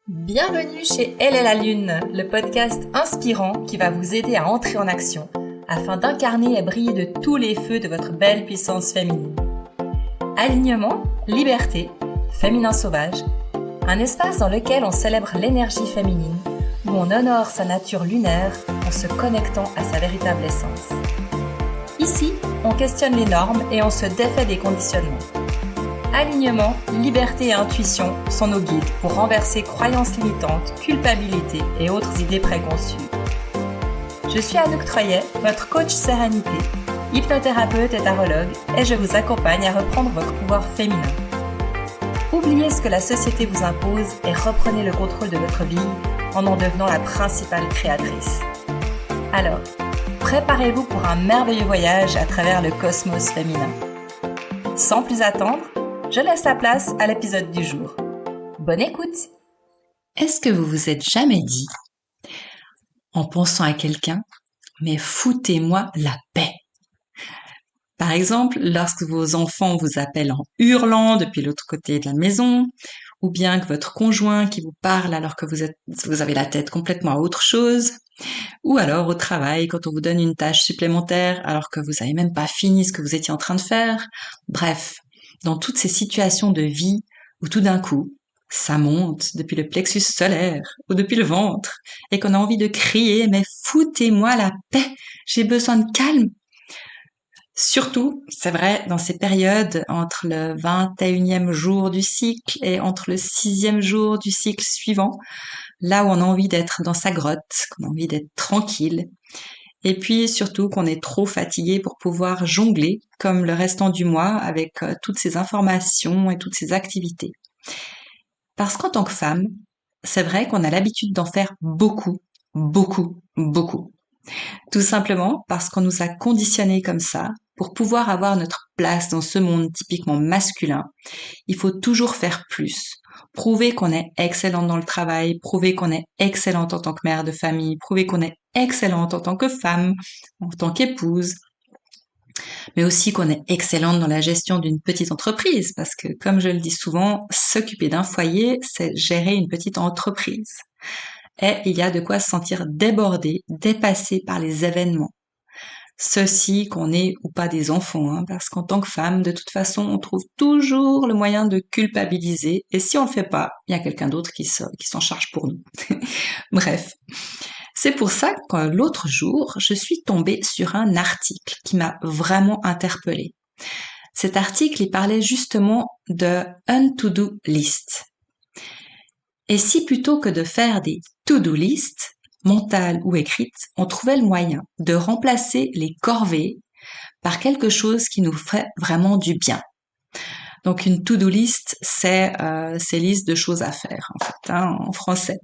Bienvenue chez Elle est la Lune, le podcast inspirant qui va vous aider à entrer en action afin d'incarner et briller de tous les feux de votre belle puissance féminine. Alignement, liberté, féminin sauvage, un espace dans lequel on célèbre l'énergie féminine, où on honore sa nature lunaire en se connectant à sa véritable essence. Ici, on questionne les normes et on se défait des conditionnements. Alignement, liberté et intuition sont nos guides pour renverser croyances limitantes, culpabilité et autres idées préconçues. Je suis Anouk Troyet, votre coach sérénité, hypnothérapeute et tarologue, et je vous accompagne à reprendre votre pouvoir féminin. Oubliez ce que la société vous impose et reprenez le contrôle de votre vie en devenant la principale créatrice. Alors, préparez-vous pour un merveilleux voyage à travers le cosmos féminin. Sans plus attendre, je laisse la place à l'épisode du jour. Bonne écoute! Est-ce que vous vous êtes jamais dit, en pensant à quelqu'un, mais foutez-moi la paix? Par exemple, lorsque vos enfants vous appellent en hurlant depuis l'autre côté de la maison, ou bien que votre conjoint qui vous parle alors que vous avez la tête complètement à autre chose, ou alors au travail quand on vous donne une tâche supplémentaire alors que vous n'avez même pas fini ce que vous étiez en train de faire. Bref, dans toutes ces situations de vie où tout d'un coup, ça monte depuis le plexus solaire ou depuis le ventre et qu'on a envie de crier « mais foutez-moi la paix, j'ai besoin de calme ». Surtout, c'est vrai, dans ces périodes entre le 21e jour du cycle et entre le 6e jour du cycle suivant, là où on a envie d'être dans sa grotte, qu'on a envie d'être tranquille, et puis surtout qu'on est trop fatigué pour pouvoir jongler comme le restant du mois avec toutes ces informations et toutes ces activités. Parce qu'en tant que femme, c'est vrai qu'on a l'habitude d'en faire beaucoup, beaucoup, beaucoup. Tout simplement parce qu'on nous a conditionnés comme ça. Pour pouvoir avoir notre place dans ce monde typiquement masculin, il faut toujours faire plus. Prouver qu'on est excellente dans le travail, prouver qu'on est excellente en tant que mère de famille, prouver qu'on est excellente en tant que femme, en tant qu'épouse, mais aussi qu'on est excellente dans la gestion d'une petite entreprise, parce que comme je le dis souvent, s'occuper d'un foyer, c'est gérer une petite entreprise. Et il y a de quoi se sentir débordé, dépassé par les événements. Ceci qu'on ait ou pas des enfants, parce qu'en tant que femme, de toute façon, on trouve toujours le moyen de culpabiliser, et si on le fait pas, il y a quelqu'un d'autre qui s'en charge pour nous. Bref. C'est pour ça que l'autre jour, je suis tombée sur un article qui m'a vraiment interpellée. Cet article, il parlait justement de un-to-do list. Et si plutôt que de faire des to-do list, mentales ou écrites, on trouvait le moyen de remplacer les corvées par quelque chose qui nous ferait vraiment du bien. Donc une to-do list, c'est ces listes de choses à faire, en fait, en français.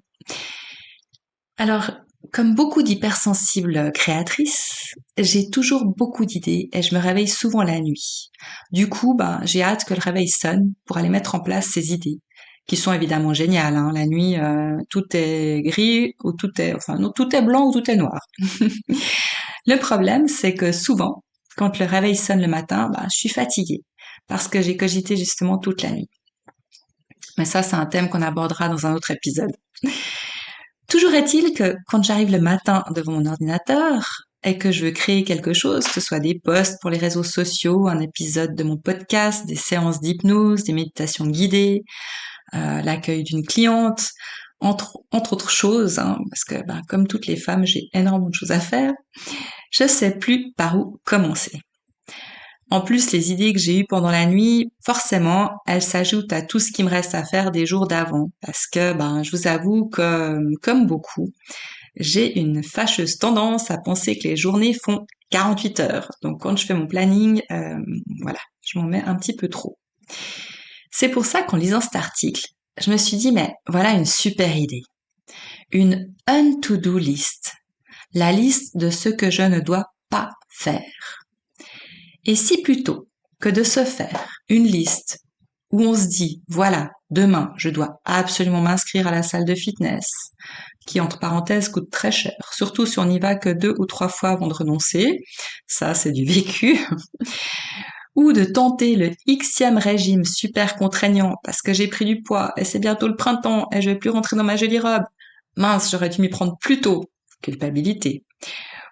Alors, comme beaucoup d'hypersensibles créatrices, j'ai toujours beaucoup d'idées et je me réveille souvent la nuit. Du coup, j'ai hâte que le réveil sonne pour aller mettre en place ces idées, qui sont évidemment géniales. La nuit, tout est gris ou tout est blanc ou tout est noir. Le problème, c'est que souvent, quand le réveil sonne le matin, je suis fatiguée parce que j'ai cogité justement toute la nuit. Mais ça, c'est un thème qu'on abordera dans un autre épisode. Toujours est-il que quand j'arrive le matin devant mon ordinateur et que je veux créer quelque chose, que ce soit des posts pour les réseaux sociaux, un épisode de mon podcast, des séances d'hypnose, des méditations guidées, l'accueil d'une cliente, entre autres choses, parce que comme toutes les femmes, j'ai énormément de choses à faire, je sais plus par où commencer. En plus, les idées que j'ai eues pendant la nuit, forcément, elles s'ajoutent à tout ce qui me reste à faire des jours d'avant. Parce que, je vous avoue que, comme beaucoup, j'ai une fâcheuse tendance à penser que les journées font 48 heures. Donc, quand je fais mon planning, je m'en mets un petit peu trop. C'est pour ça qu'en lisant cet article, je me suis dit, mais voilà une super idée. Une un-to-do list. La liste de ce que je ne dois pas faire. Et si plutôt que de se faire une liste où on se dit, voilà, demain, je dois absolument m'inscrire à la salle de fitness, qui entre parenthèses coûte très cher, surtout si on n'y va que 2 ou 3 fois avant de renoncer, ça c'est du vécu, ou de tenter le Xème régime super contraignant parce que j'ai pris du poids et c'est bientôt le printemps et je vais plus rentrer dans ma jolie robe. Mince, j'aurais dû m'y prendre plus tôt. Culpabilité.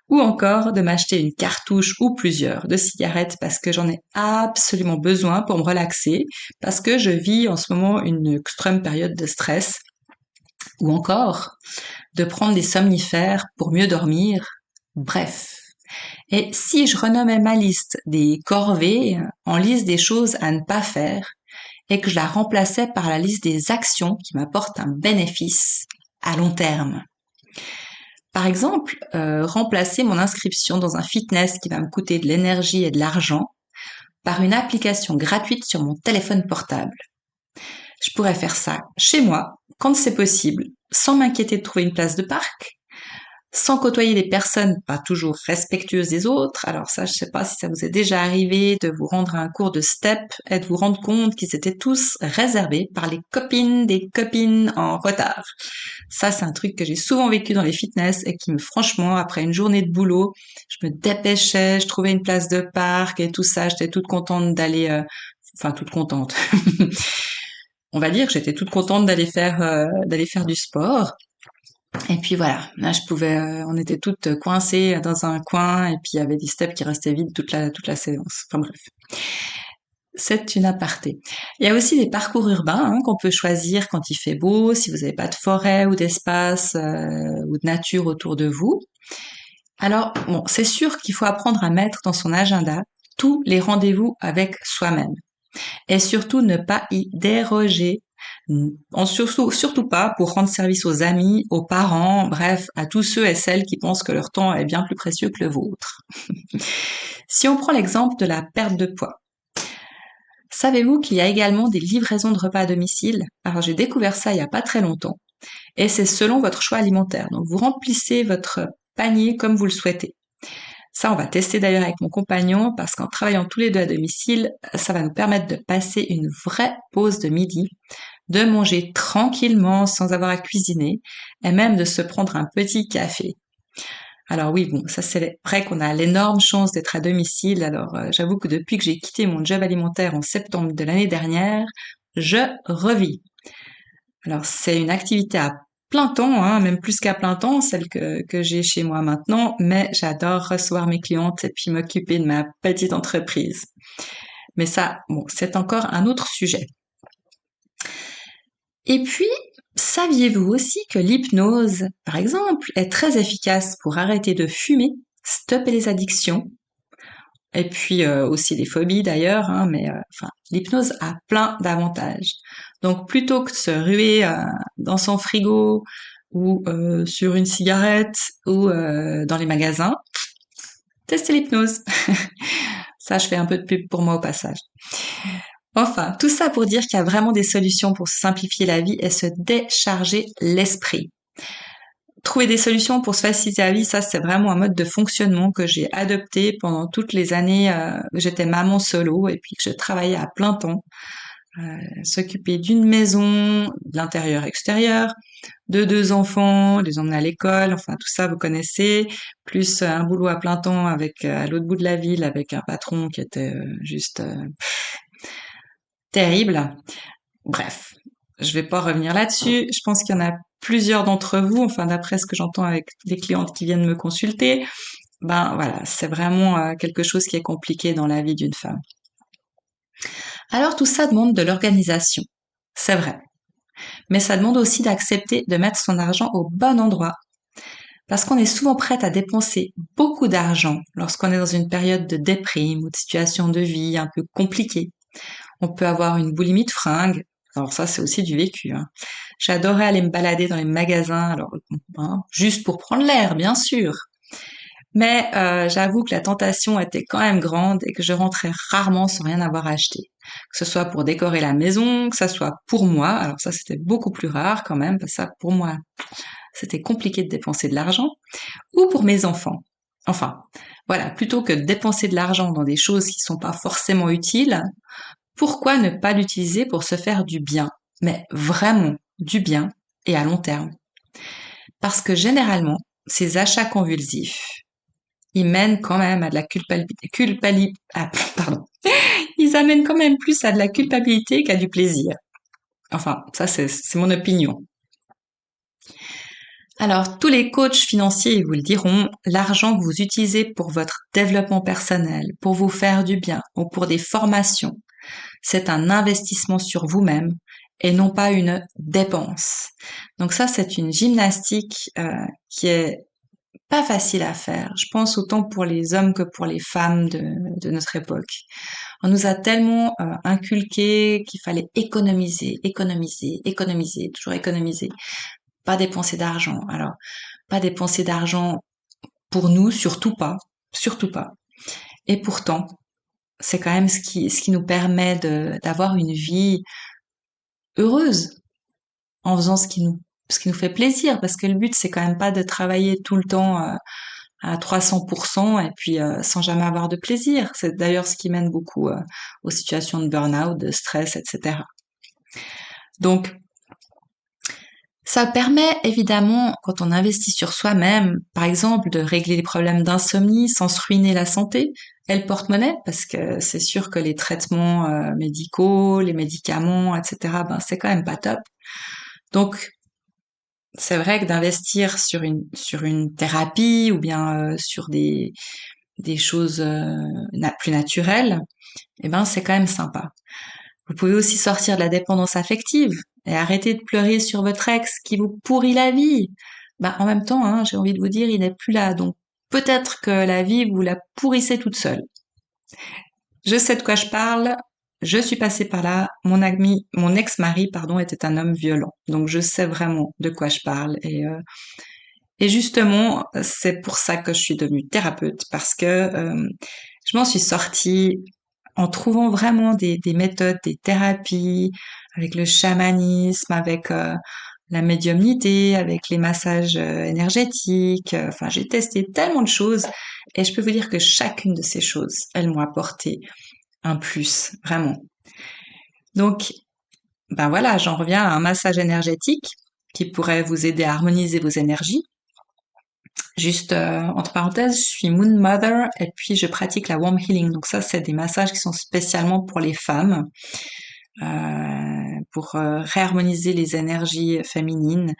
Ou encore de m'acheter une cartouche ou plusieurs de cigarettes parce que j'en ai absolument besoin pour me relaxer, parce que je vis en ce moment une extrême période de stress. Ou encore de prendre des somnifères pour mieux dormir. Bref. Et si je renommais ma liste des corvées en liste des choses à ne pas faire et que je la remplaçais par la liste des actions qui m'apportent un bénéfice à long terme. Par exemple, remplacer mon inscription dans un fitness qui va me coûter de l'énergie et de l'argent par une application gratuite sur mon téléphone portable. Je pourrais faire ça chez moi, quand c'est possible, sans m'inquiéter de trouver une place de parc, sans côtoyer des personnes pas toujours respectueuses des autres. Alors ça, je sais pas si ça vous est déjà arrivé de vous rendre à un cours de step et de vous rendre compte qu'ils étaient tous réservés par les copines des copines en retard. Ça, c'est un truc que j'ai souvent vécu dans les fitness et qui franchement, après une journée de boulot, je me dépêchais, je trouvais une place de parc et tout ça, j'étais toute contente d'aller, toute contente. On va dire que j'étais toute contente d'aller faire du sport. Et puis voilà, là on était toutes coincées dans un coin et puis il y avait des steps qui restaient vides toute la séance. Enfin bref, c'est une aparté. Il y a aussi des parcours urbains qu'on peut choisir quand il fait beau, si vous n'avez pas de forêt ou d'espace ou de nature autour de vous. Alors bon, c'est sûr qu'il faut apprendre à mettre dans son agenda tous les rendez-vous avec soi-même et surtout ne pas y déroger. Surtout pas pour rendre service aux amis, aux parents, bref, à tous ceux et celles qui pensent que leur temps est bien plus précieux que le vôtre. Si on prend l'exemple de la perte de poids, savez-vous qu'il y a également des livraisons de repas à domicile? Alors j'ai découvert ça il n'y a pas très longtemps, et c'est selon votre choix alimentaire. Donc vous remplissez votre panier comme vous le souhaitez. Ça, on va tester d'ailleurs avec mon compagnon parce qu'en travaillant tous les deux à domicile, ça va nous permettre de passer une vraie pause de midi, de manger tranquillement sans avoir à cuisiner et même de se prendre un petit café. Alors oui, bon, ça c'est vrai qu'on a l'énorme chance d'être à domicile. Alors j'avoue que depuis que j'ai quitté mon job alimentaire en septembre de l'année dernière, je revis. Alors c'est une activité à plein temps, même plus qu'à plein temps, celle que j'ai chez moi maintenant, mais j'adore recevoir mes clientes et puis m'occuper de ma petite entreprise. Mais ça, bon, c'est encore un autre sujet. Et puis, saviez-vous aussi que l'hypnose, par exemple, est très efficace pour arrêter de fumer, stopper les addictions, et puis aussi des phobies d'ailleurs, l'hypnose a plein d'avantages. Donc plutôt que de se ruer dans son frigo ou sur une cigarette ou dans les magasins, testez l'hypnose. Ça, je fais un peu de pub pour moi au passage. Enfin, tout ça pour dire qu'il y a vraiment des solutions pour simplifier la vie et se décharger l'esprit. Trouver des solutions pour se faciliter la vie, ça c'est vraiment un mode de fonctionnement que j'ai adopté pendant toutes les années que j'étais maman solo et puis que je travaillais à plein temps. S'occuper d'une maison, de l'intérieur-extérieur, de 2 enfants, les emmener à l'école, enfin tout ça vous connaissez, plus un boulot à plein temps avec à l'autre bout de la ville avec un patron qui était juste terrible. Bref, je vais pas revenir là-dessus. Je pense qu'il y en a plusieurs d'entre vous, enfin d'après ce que j'entends avec les clientes qui viennent me consulter, ben voilà, c'est vraiment quelque chose qui est compliqué dans la vie d'une femme. Alors tout ça demande de l'organisation, c'est vrai. Mais ça demande aussi d'accepter de mettre son argent au bon endroit. Parce qu'on est souvent prête à dépenser beaucoup d'argent lorsqu'on est dans une période de déprime ou de situation de vie un peu compliquée. On peut avoir une boulimie de fringues. Alors ça, c'est aussi du vécu. J'adorais aller me balader dans les magasins, alors juste pour prendre l'air, bien sûr. Mais j'avoue que la tentation était quand même grande et que je rentrais rarement sans rien avoir acheté. Que ce soit pour décorer la maison, que ce soit pour moi. Alors ça, c'était beaucoup plus rare quand même, parce que ça, pour moi, c'était compliqué de dépenser de l'argent. Ou pour mes enfants. Enfin, voilà, plutôt que de dépenser de l'argent dans des choses qui sont pas forcément utiles, pourquoi ne pas l'utiliser pour se faire du bien, mais vraiment du bien et à long terme? Parce que généralement, ces achats convulsifs, ils mènent quand même à de la pardon. Ils amènent quand même plus à de la culpabilité qu'à du plaisir. Enfin, ça c'est mon opinion. Alors, tous les coachs financiers vous le diront, l'argent que vous utilisez pour votre développement personnel, pour vous faire du bien ou pour des formations, c'est un investissement sur vous-même et non pas une dépense. Donc ça, c'est une gymnastique qui est pas facile à faire. Je pense autant pour les hommes que pour les femmes de notre époque. On nous a tellement inculqué qu'il fallait économiser, économiser, économiser, toujours économiser, pas dépenser d'argent. Alors, pas dépenser d'argent pour nous, surtout pas, surtout pas. Et pourtant, c'est quand même ce qui nous permet d'avoir une vie heureuse en faisant ce qui nous fait plaisir, parce que le but c'est quand même pas de travailler tout le temps à 300% et puis sans jamais avoir de plaisir. C'est d'ailleurs ce qui mène beaucoup aux situations de burn-out, de stress, etc. Donc ça permet évidemment, quand on investit sur soi-même, par exemple, de régler les problèmes d'insomnie sans se ruiner la santé et le porte-monnaie, parce que c'est sûr que les traitements médicaux, les médicaments, etc., ben c'est quand même pas top. Donc c'est vrai que d'investir sur une thérapie ou bien sur des choses plus naturelles, eh ben c'est quand même sympa. Vous pouvez aussi sortir de la dépendance affective et arrêter de pleurer sur votre ex qui vous pourrit la vie. Bah, en même temps, hein, j'ai envie de vous dire, il n'est plus là. Donc, peut-être que la vie, vous la pourrissez toute seule. Je sais de quoi je parle. Je suis passée par là. Mon ex-mari, pardon, était un homme violent. Donc, je sais vraiment de quoi je parle. Et justement, c'est pour ça que je suis devenue thérapeute parce que je m'en suis sortie en trouvant vraiment des méthodes, des thérapies, avec le chamanisme, avec la médiumnité, avec les massages énergétiques. Enfin, j'ai testé tellement de choses et je peux vous dire que chacune de ces choses, elles m'ont apporté un plus, vraiment. Donc, ben voilà, j'en reviens à un massage énergétique qui pourrait vous aider à harmoniser vos énergies. Juste entre parenthèses, je suis Moon Mother et puis je pratique la Warm Healing. Donc ça, c'est des massages qui sont spécialement pour les femmes, pour réharmoniser les énergies féminines,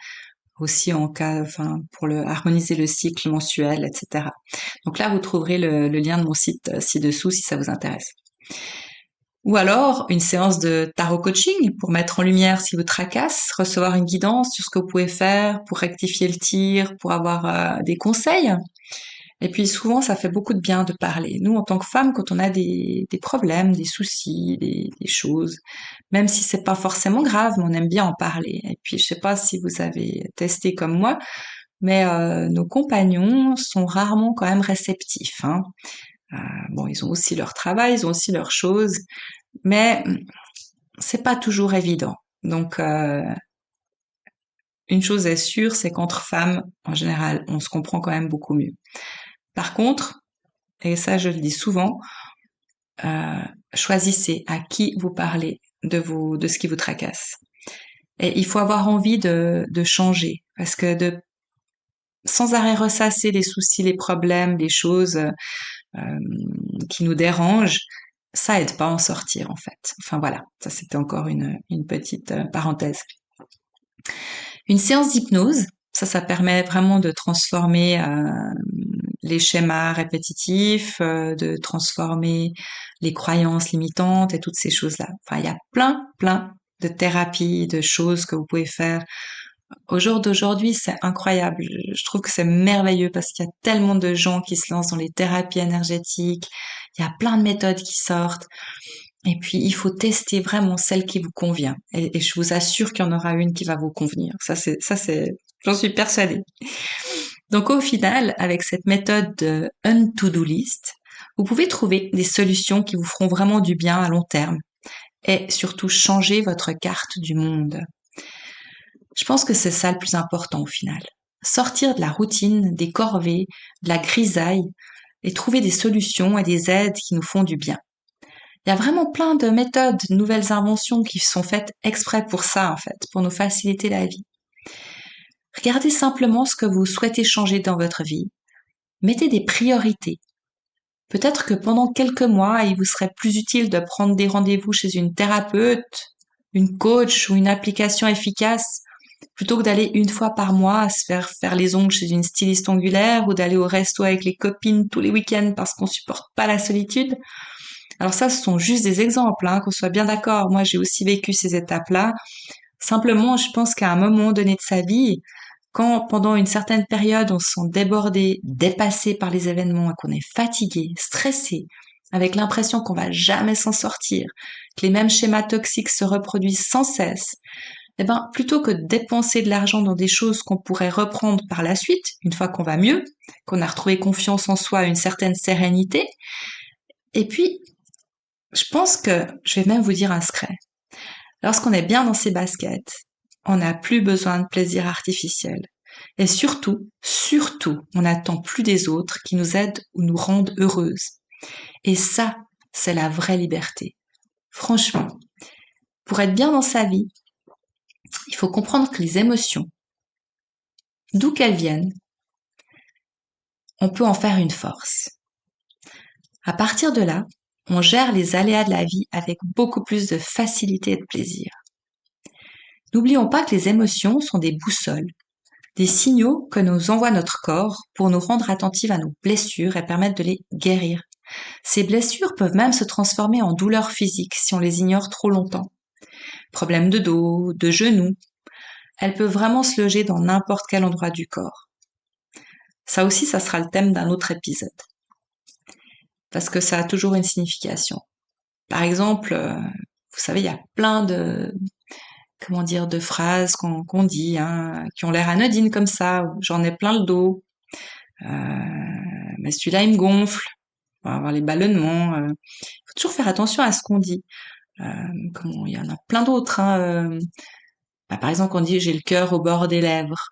aussi en cas, enfin pour harmoniser le cycle mensuel, etc. Donc là, vous trouverez le lien de mon site ci-dessous si ça vous intéresse. Ou alors une séance de tarot coaching pour mettre en lumière ce qui vous tracasse, recevoir une guidance sur ce que vous pouvez faire pour rectifier le tir, pour avoir des conseils. Et puis souvent, ça fait beaucoup de bien de parler. Nous, en tant que femmes, quand on a des problèmes, des soucis, des choses, même si c'est pas forcément grave, mais on aime bien en parler. Et puis, je sais pas si vous avez testé comme moi, mais nos compagnons sont rarement quand même réceptifs. Hein. Bon, ils ont aussi leur travail, ils ont aussi leurs choses, mais c'est pas toujours évident. Donc, une chose est sûre, c'est qu'entre femmes, en général, on se comprend quand même beaucoup mieux. Par contre, et ça je le dis souvent, choisissez à qui vous parlez de ce qui vous tracasse. Et il faut avoir envie de changer, parce que sans arrêt ressasser les soucis, les problèmes, les choses qui nous dérangent, ça aide pas à en sortir en fait. Enfin voilà, ça c'était encore une petite parenthèse. Une séance d'hypnose, ça permet vraiment de transformer les schémas répétitifs, de transformer les croyances limitantes et toutes ces choses-là. Enfin, il y a plein de thérapies, de choses que vous pouvez faire. Au jour d'aujourd'hui, c'est incroyable. Je trouve que c'est merveilleux parce qu'il y a tellement de gens qui se lancent dans les thérapies énergétiques. Il y a plein de méthodes qui sortent. Et puis, il faut tester vraiment celle qui vous convient. Et je vous assure qu'il y en aura une qui va vous convenir. J'en suis persuadée. Donc, au final, avec cette méthode de un-to-do list, vous pouvez trouver des solutions qui vous feront vraiment du bien à long terme. Et surtout, changer votre carte du monde. Je pense que c'est ça le plus important au final. Sortir de la routine, des corvées, de la grisaille et trouver des solutions et des aides qui nous font du bien. Il y a vraiment plein de méthodes, de nouvelles inventions qui sont faites exprès pour ça, en fait, pour nous faciliter la vie. Regardez simplement ce que vous souhaitez changer dans votre vie Mettez des priorités. Peut-être que pendant quelques mois, il vous serait plus utile de prendre des rendez-vous chez une thérapeute, une coach ou une application efficace, plutôt que d'aller une fois par mois se faire les ongles chez une styliste ongulaire ou d'aller au resto avec les copines tous les week-ends parce qu'on supporte pas la solitude. Alors ça, ce sont juste des exemples, hein, qu'on soit bien d'accord. Moi, j'ai aussi vécu ces étapes-là. Simplement, je pense qu'à un moment donné de sa vie, quand pendant une certaine période on se sent débordé, dépassé par les événements et qu'on est fatigué, stressé, avec l'impression qu'on va jamais s'en sortir, que les mêmes schémas toxiques se reproduisent sans cesse, eh ben, plutôt que de dépenser de l'argent dans des choses qu'on pourrait reprendre par la suite, une fois qu'on va mieux, qu'on a retrouvé confiance en soi, une certaine sérénité, et puis, je pense que, je vais même vous dire un secret. Lorsqu'on est bien dans ses baskets, on n'a plus besoin de plaisir artificiel. Et surtout, on n'attend plus des autres qui nous aident ou nous rendent heureuses. Et ça, c'est la vraie liberté. Franchement, pour être bien dans sa vie, il faut comprendre que les émotions, d'où qu'elles viennent, on peut en faire une force. À partir de là, on gère les aléas de la vie avec beaucoup plus de facilité et de plaisir. N'oublions pas que les émotions sont des boussoles, des signaux que nous envoie notre corps pour nous rendre attentifs à nos blessures et permettre de les guérir. Ces blessures peuvent même se transformer en douleurs physiques si on les ignore trop longtemps. Problèmes de dos, de genoux, elles peuvent vraiment se loger dans n'importe quel endroit du corps. Ça aussi, ça sera le thème d'un autre épisode. Parce que ça a toujours une signification. Par exemple, vous savez, il y a plein de phrases qu'on dit, hein, qui ont l'air anodines comme ça. J'en ai plein le dos. Mais celui-là, il me gonfle. On va avoir les ballonnements. Faut toujours faire attention à ce qu'on dit. Il y en a plein d'autres. Hein. Par exemple, on dit j'ai le cœur au bord des lèvres.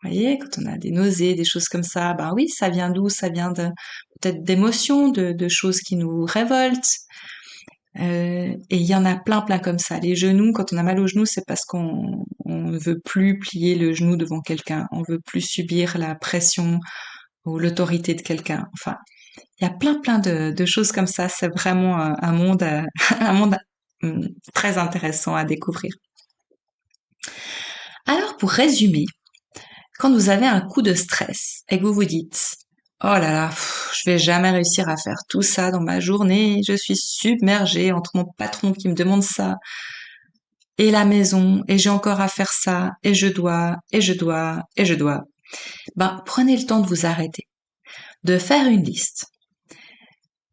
Vous voyez, quand on a des nausées, des choses comme ça, ben oui, ça vient d'où? Ça vient de peut-être d'émotions, de choses qui nous révoltent. Et il y en a plein comme ça. Les genoux, quand on a mal aux genoux, c'est parce qu'on ne veut plus plier le genou devant quelqu'un. On veut plus subir la pression ou l'autorité de quelqu'un. Enfin, il y a plein de choses comme ça. C'est vraiment un monde, un monde très intéressant à découvrir. Alors, pour résumer, quand vous avez un coup de stress et que vous vous dites « Oh là là, je vais jamais réussir à faire tout ça dans ma journée, je suis submergée entre mon patron qui me demande ça et la maison, et j'ai encore à faire ça, et je dois. » Ben, prenez le temps de vous arrêter, de faire une liste.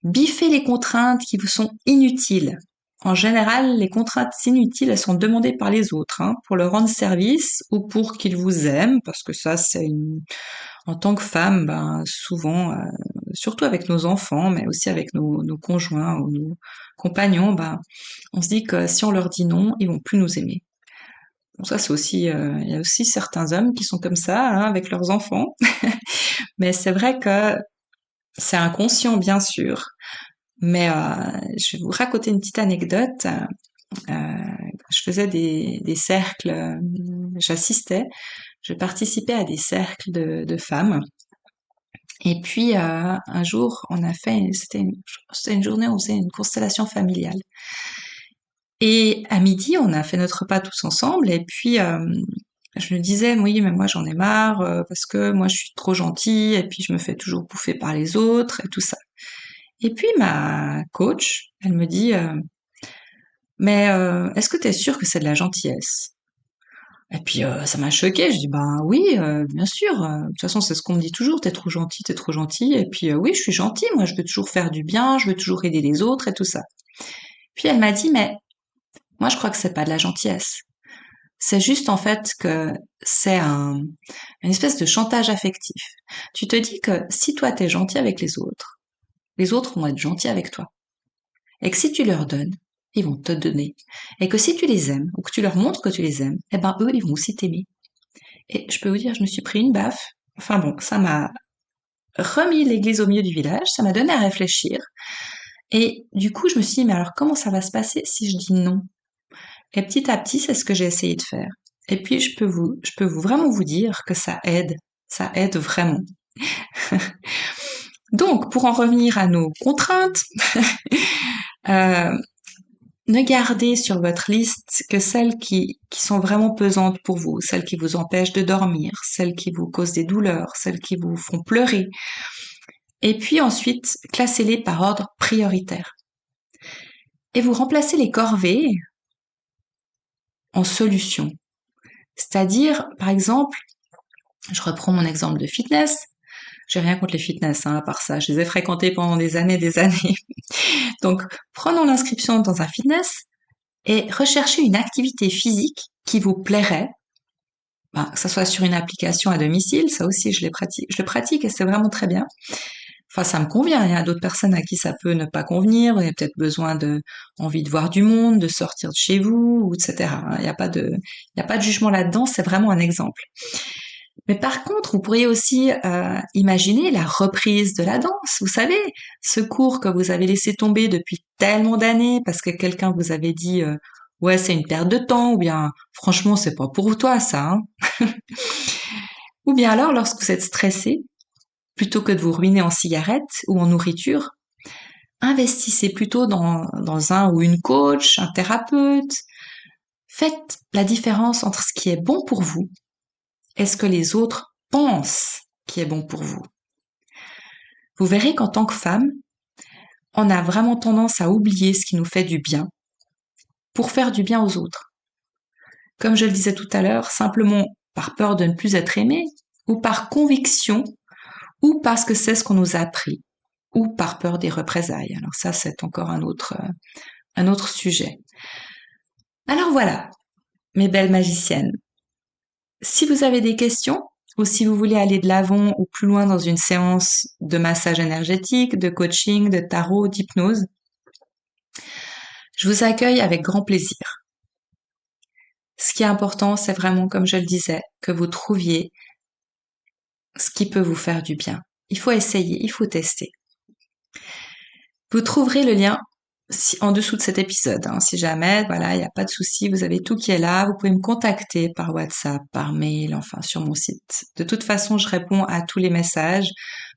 Biffez les contraintes qui vous sont inutiles. En général, les contraintes inutiles, elles sont demandées par les autres, hein, pour leur rendre service ou pour qu'ils vous aiment, parce que ça, en tant que femme, ben, souvent, surtout avec nos enfants, mais aussi avec nos conjoints ou nos compagnons, ben, on se dit que si on leur dit non, ils vont plus nous aimer. Bon, ça, c'est aussi, il y a aussi certains hommes qui sont comme ça, hein, avec leurs enfants. Mais c'est vrai que c'est inconscient, bien sûr. Mais je vais vous raconter une petite anecdote. Je faisais des cercles, je participais à des cercles de femmes. Et puis un jour, c'était une journée où on faisait une constellation familiale. Et à midi, on a fait notre repas tous ensemble. Et puis je me disais, oui, mais moi j'en ai marre parce que moi je suis trop gentille et puis je me fais toujours bouffer par les autres et tout ça. Et puis ma coach, elle me dit, mais est-ce que t'es sûre que c'est de la gentillesse? Et puis ça m'a choquée, je dis ben oui, bien sûr, de toute façon c'est ce qu'on me dit toujours, t'es trop gentil, t'es trop gentil, et puis oui, je suis gentille, moi je veux toujours faire du bien, je veux toujours aider les autres et tout ça. Puis elle m'a dit mais moi je crois que c'est pas de la gentillesse. C'est juste en fait que c'est une espèce de chantage affectif. Tu te dis que si toi t'es gentil avec les autres vont être gentils avec toi. Et que si tu leur donnes, ils vont te donner. Et que si tu les aimes, ou que tu leur montres que tu les aimes, eh ben eux, ils vont aussi t'aimer. Et je peux vous dire, je me suis pris une baffe. Enfin bon, ça m'a remis l'église au milieu du village, ça m'a donné à réfléchir. Et du coup, je me suis dit, mais alors comment ça va se passer si je dis non? Et petit à petit, c'est ce que j'ai essayé de faire. Et puis, je peux vraiment vous dire que ça aide vraiment. Donc, pour en revenir à nos contraintes, ne gardez sur votre liste que celles qui sont vraiment pesantes pour vous, celles qui vous empêchent de dormir, celles qui vous causent des douleurs, celles qui vous font pleurer. Et puis ensuite, classez-les par ordre prioritaire. Et vous remplacez les corvées en solutions. C'est-à-dire, par exemple, je reprends mon exemple de fitness. J'ai rien contre les fitness, à part ça. Je les ai fréquentés pendant des années. Donc, prenons l'inscription dans un fitness et recherchez une activité physique qui vous plairait. Que ça soit sur une application à domicile, ça aussi je le pratique et c'est vraiment très bien. Enfin, ça me convient. Il y a d'autres personnes à qui ça peut ne pas convenir. Vous avez peut-être envie de voir du monde, de sortir de chez vous, etc. Il n'y a pas de jugement là-dedans. C'est vraiment un exemple. Mais par contre, vous pourriez aussi imaginer la reprise de la danse. Vous savez, ce cours que vous avez laissé tomber depuis tellement d'années parce que quelqu'un vous avait dit ouais, c'est une perte de temps, ou bien franchement, c'est pas pour toi ça. Ou bien alors, lorsque vous êtes stressé, plutôt que de vous ruiner en cigarettes ou en nourriture, investissez plutôt dans un ou une coach, un thérapeute. Faites la différence entre ce qui est bon pour vous et ce que les autres pensent qui est bon pour vous. Vous verrez qu'en tant que femme, on a vraiment tendance à oublier ce qui nous fait du bien pour faire du bien aux autres. Comme je le disais tout à l'heure, simplement par peur de ne plus être aimé, ou par conviction, ou parce que c'est ce qu'on nous a appris, ou par peur des représailles. Alors ça, c'est encore un autre sujet. Alors voilà, mes belles magiciennes. Si vous avez des questions, ou si vous voulez aller de l'avant ou plus loin dans une séance de massage énergétique, de coaching, de tarot, d'hypnose, je vous accueille avec grand plaisir. Ce qui est important, c'est vraiment, comme je le disais, que vous trouviez ce qui peut vous faire du bien. Il faut essayer, il faut tester. Vous trouverez le lien en dessous de cet épisode. Si jamais, voilà, il n'y a pas de souci, vous avez tout qui est là. Vous pouvez me contacter par WhatsApp, par mail, enfin sur mon site. De toute façon, je réponds à tous les messages,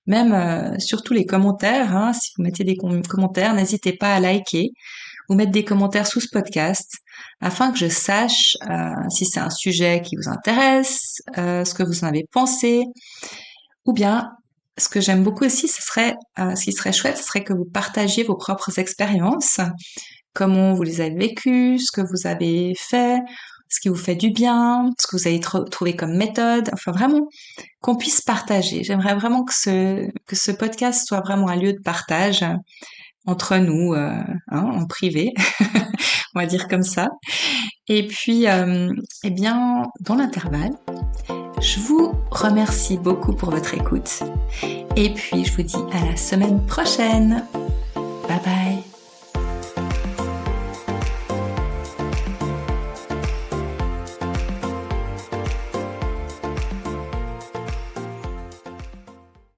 même surtout les commentaires. Si vous mettez des commentaires, n'hésitez pas à liker ou mettre des commentaires sous ce podcast afin que je sache si c'est un sujet qui vous intéresse, ce que vous en avez pensé, ou bien ce que j'aime beaucoup aussi, ce qui serait chouette, ce serait que vous partagiez vos propres expériences, comment vous les avez vécues, ce que vous avez fait, ce qui vous fait du bien, ce que vous avez trouvé comme méthode, enfin vraiment qu'on puisse partager. J'aimerais vraiment que ce podcast soit vraiment un lieu de partage entre nous, en privé, on va dire comme ça. Et puis, eh bien, dans l'intervalle, je vous remercie beaucoup pour votre écoute. Et puis, je vous dis à la semaine prochaine. Bye bye.